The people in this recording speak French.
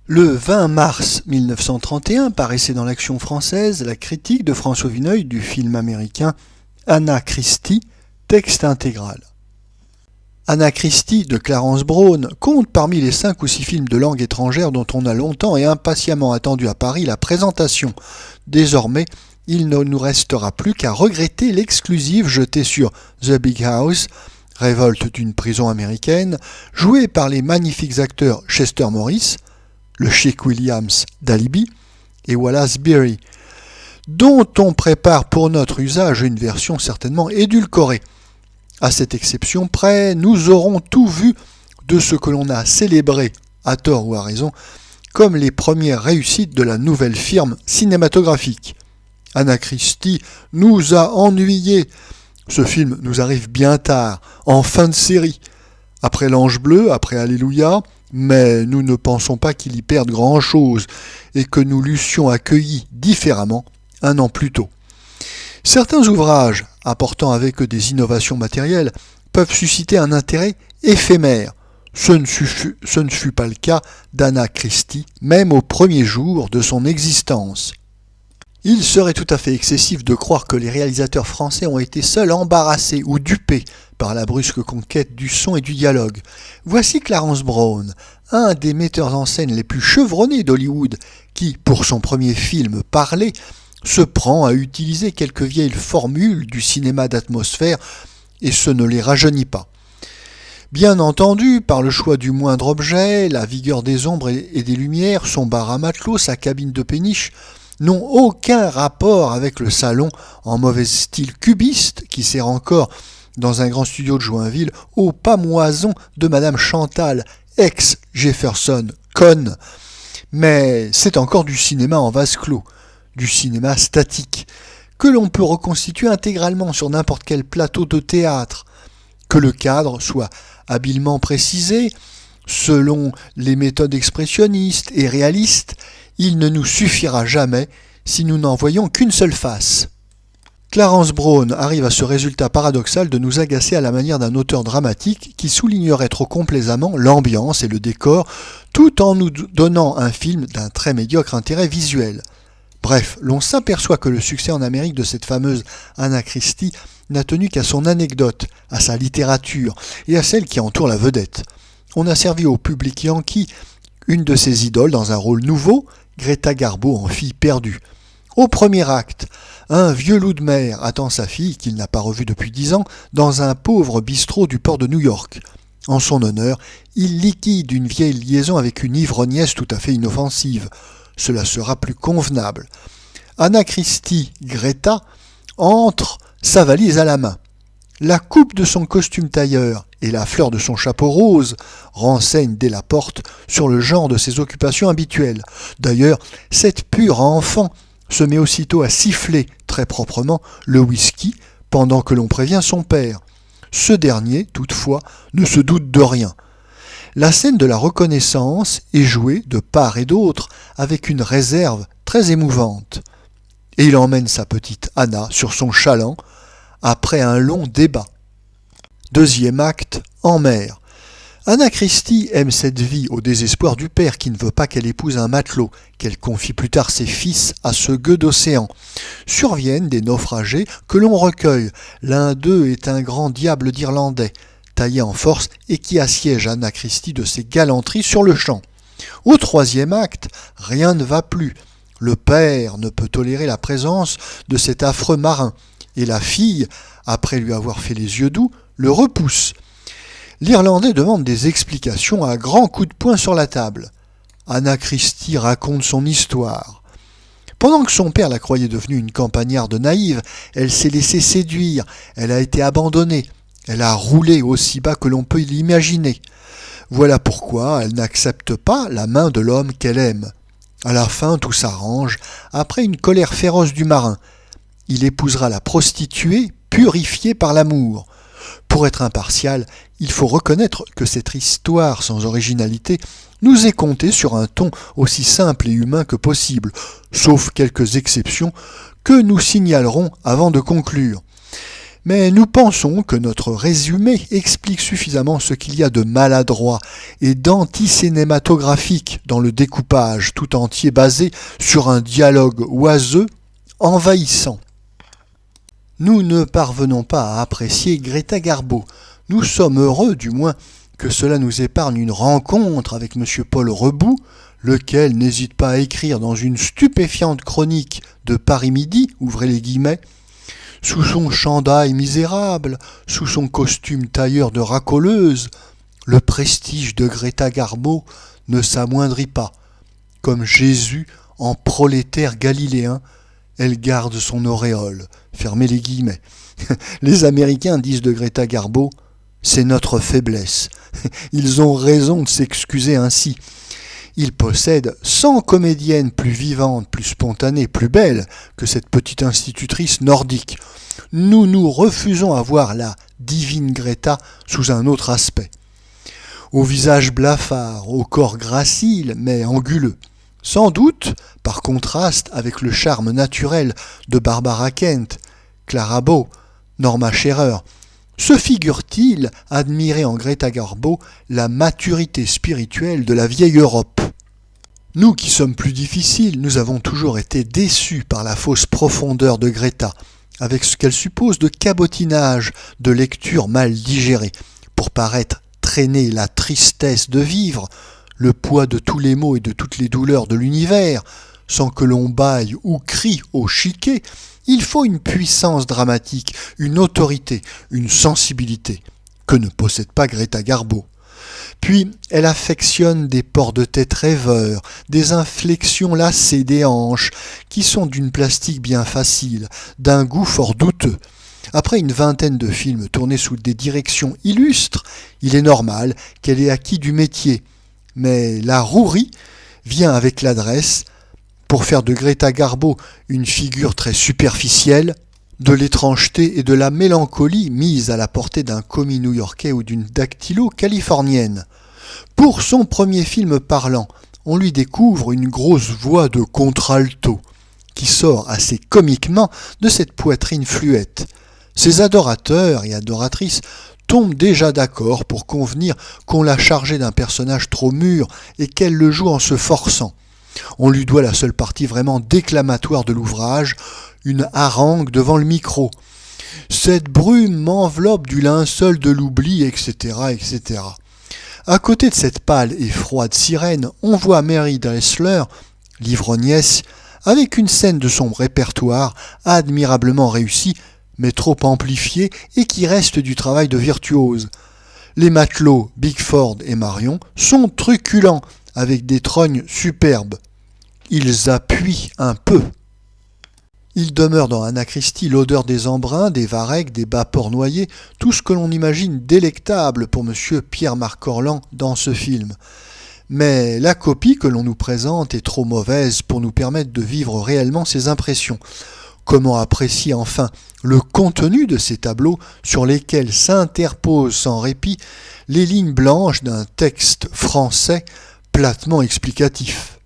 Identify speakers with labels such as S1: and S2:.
S1: Le 20 mars 1931 paraissait dans l'Action française la critique de François Vineuil du film américain Anna Christie, texte intégral. Anna Christie de Clarence Brown compte parmi les 5 ou 6 films de langue étrangère dont on a longtemps et impatiemment attendu à Paris la présentation. Désormais, il ne nous restera plus qu'à regretter l'exclusive jetée sur The Big House, révolte d'une prison américaine, jouée par les magnifiques acteurs Chester Morris, le Chic Williams d'Alibi et Wallace Beery, dont on prépare pour notre usage une version certainement édulcorée. À cette exception près, nous aurons tout vu de ce que l'on a célébré, à tort ou à raison, comme les premières réussites de la nouvelle firme cinématographique. Anna Christie nous a ennuyés. Ce film nous arrive bien tard, en fin de série. Après l'Ange Bleu, après Alléluia, mais nous ne pensons pas qu'il y perde grand-chose et que nous l'eussions accueilli différemment un an plus tôt. Certains ouvrages, apportant avec eux des innovations matérielles, peuvent susciter un intérêt éphémère. Ce ne fut pas le cas d'Anna Christie, même au premier jour de son existence. Il serait tout à fait excessif de croire que les réalisateurs français ont été seuls embarrassés ou dupés par la brusque conquête du son et du dialogue. Voici Clarence Brown, un des metteurs en scène les plus chevronnés d'Hollywood, qui, pour son premier film parlé, se prend à utiliser quelques vieilles formules du cinéma d'atmosphère et ce ne les rajeunit pas. Bien entendu, par le choix du moindre objet, la vigueur des ombres et des lumières, son bar à matelot, sa cabine de péniche, n'ont aucun rapport avec le salon en mauvais style cubiste qui sert encore, dans un grand studio de Joinville, au pâmoison de Madame Chantal, ex-Jefferson Cohn. Mais c'est encore du cinéma en vase clos, du cinéma statique, que l'on peut reconstituer intégralement sur n'importe quel plateau de théâtre, que le cadre soit habilement précisé, selon les méthodes expressionnistes et réalistes, il ne nous suffira jamais si nous n'en voyons qu'une seule face. Clarence Brown arrive à ce résultat paradoxal de nous agacer à la manière d'un auteur dramatique qui soulignerait trop complaisamment l'ambiance et le décor, tout en nous donnant un film d'un très médiocre intérêt visuel. Bref, l'on s'aperçoit que le succès en Amérique de cette fameuse Anna Christie n'a tenu qu'à son anecdote, à sa littérature et à celle qui entoure la vedette. On a servi au public yankee une de ses idoles dans un rôle nouveau, Greta Garbo en fille perdue. Au premier acte, un vieux loup de mer attend sa fille, qu'il n'a pas revue depuis 10 ans, dans un pauvre bistrot du port de New York. En son honneur, il liquide une vieille liaison avec une ivrognesse tout à fait inoffensive. Cela sera plus convenable. Anna Christie, Greta, entre sa valise à la main. La coupe de son costume tailleur et la fleur de son chapeau rose renseignent dès la porte sur le genre de ses occupations habituelles. D'ailleurs, cette pure enfant se met aussitôt à siffler très proprement le whisky pendant que l'on prévient son père. Ce dernier, toutefois, ne se doute de rien. La scène de la reconnaissance est jouée de part et d'autre avec une réserve très émouvante. Et il emmène sa petite Anna sur son chaland après un long débat. Deuxième acte, en mer. Anna Christie aime cette vie au désespoir du père qui ne veut pas qu'elle épouse un matelot, qu'elle confie plus tard ses fils à ce gueux d'océan. Surviennent des naufragés que l'on recueille. L'un d'eux est un grand diable d'Irlandais, taillé en force et qui assiège Anna Christie de ses galanteries sur le champ. Au troisième acte, rien ne va plus. Le père ne peut tolérer la présence de cet affreux marin, et la fille, après lui avoir fait les yeux doux, le repousse. L'Irlandais demande des explications à grands coups de poing sur la table. Anna Christie raconte son histoire. Pendant que son père la croyait devenue une campagnarde naïve, elle s'est laissée séduire, elle a été abandonnée, elle a roulé aussi bas que l'on peut l'imaginer. Voilà pourquoi elle n'accepte pas la main de l'homme qu'elle aime. À la fin, tout s'arrange, après une colère féroce du marin. Il épousera la prostituée purifiée par l'amour. Pour être impartial, il faut reconnaître que cette histoire sans originalité nous est contée sur un ton aussi simple et humain que possible, sauf quelques exceptions que nous signalerons avant de conclure. Mais nous pensons que notre résumé explique suffisamment ce qu'il y a de maladroit et d'anti-cinématographique dans le découpage tout entier basé sur un dialogue oiseux, envahissant. Nous ne parvenons pas à apprécier Greta Garbo. Nous sommes heureux, du moins, que cela nous épargne une rencontre avec M. Paul Rebout, lequel n'hésite pas à écrire dans une stupéfiante chronique de Paris Midi, ouvrez les guillemets, « Sous son chandail misérable, sous son costume tailleur de racoleuse, le prestige de Greta Garbo ne s'amoindrit pas. Comme Jésus en prolétaire galiléen, elle garde son auréole. » Fermez les guillemets. Les Américains disent de Greta Garbo, « C'est notre faiblesse. » Ils ont raison de s'excuser ainsi. Il possède 100 comédiennes plus vivantes, plus spontanées, plus belles que cette petite institutrice nordique. Nous nous refusons à voir la divine Greta sous un autre aspect. Au visage blafard, au corps gracile mais anguleux. Sans doute, par contraste avec le charme naturel de Barbara Kent, Clara Bow, Norma Shearer, se figure-t-il admirer en Greta Garbo la maturité spirituelle de la vieille Europe. Nous qui sommes plus difficiles, nous avons toujours été déçus par la fausse profondeur de Greta, avec ce qu'elle suppose de cabotinage, de lecture mal digérée, pour paraître traîner la tristesse de vivre, le poids de tous les maux et de toutes les douleurs de l'univers, sans que l'on bâille ou crie au chiquet. Il faut une puissance dramatique, une autorité, une sensibilité, que ne possède pas Greta Garbo. Puis, elle affectionne des ports de tête rêveurs, des inflexions lacées des hanches, qui sont d'une plastique bien facile, d'un goût fort douteux. Après une vingtaine de films tournés sous des directions illustres, il est normal qu'elle ait acquis du métier. Mais la rouerie vient avec l'adresse, pour faire de Greta Garbo une figure très superficielle, de l'étrangeté et de la mélancolie mise à la portée d'un commis new-yorkais ou d'une dactylo californienne. Pour son premier film parlant, on lui découvre une grosse voix de contralto, qui sort assez comiquement de cette poitrine fluette. Ses adorateurs et adoratrices tombent déjà d'accord pour convenir qu'on l'a chargée d'un personnage trop mûr et qu'elle le joue en se forçant. On lui doit la seule partie vraiment déclamatoire de l'ouvrage, une harangue devant le micro. Cette brume m'enveloppe du linceul de l'oubli, etc., etc. À côté de cette pâle et froide sirène, on voit Mary Dressler, l'ivrognesse, avec une scène de son répertoire admirablement réussie, mais trop amplifiée et qui reste du travail de virtuose. Les matelots Bickford et Marion sont truculents, avec des trognes superbes. Ils appuient un peu. Il demeure dans Anna Christie l'odeur des embruns, des varechs, des bas porcs noyés, tout ce que l'on imagine délectable pour M. Pierre-Marc Orlan dans ce film. Mais la copie que l'on nous présente est trop mauvaise pour nous permettre de vivre réellement ces impressions. Comment apprécier enfin le contenu de ces tableaux sur lesquels s'interposent sans répit les lignes blanches d'un texte français platement explicatif ?